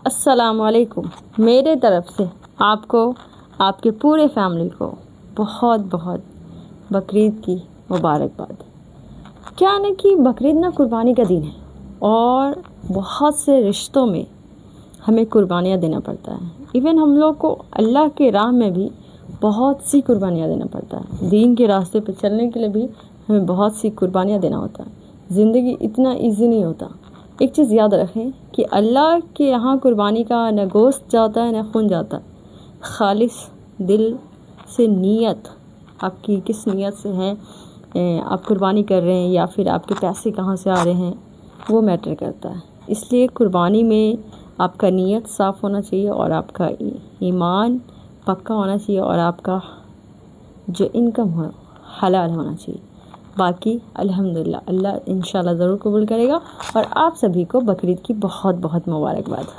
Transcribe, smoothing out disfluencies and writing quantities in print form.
السلام علیکم، میرے طرف سے آپ کو، آپ کے پورے فیملی کو بہت بہت بقرعید کی مبارکباد۔ کیا نا کہ بقرعید نا قربانی کا دن ہے اور بہت سے رشتوں میں ہمیں قربانیاں دینا پڑتا ہے۔ ایون ہم لوگ کو اللہ کے راہ میں بھی بہت سی قربانیاں دینا پڑتا ہے۔ دین کے راستے پہ چلنے کے لیے بھی ہمیں بہت سی قربانیاں دینا ہوتا ہے۔ زندگی اتنا ایزی نہیں ہوتا۔ ایک چیز یاد رکھیں کہ اللہ کے یہاں قربانی کا نہ گوشت جاتا ہے نہ خون جاتا ہے، خالص دل سے نیت، آپ کی کس نیت سے ہے آپ قربانی کر رہے ہیں یا پھر آپ کے پیسے کہاں سے آ رہے ہیں، وہ میٹر کرتا ہے۔ اس لیے قربانی میں آپ کا نیت صاف ہونا چاہیے اور آپ کا ایمان پکا ہونا چاہیے اور آپ کا جو انکم ہو حلال ہونا چاہیے۔ باقی الحمدللہ اللہ انشاءاللہ ضرور قبول کرے گا، اور آپ سبھی کو بقرعید کی بہت بہت مبارکباد۔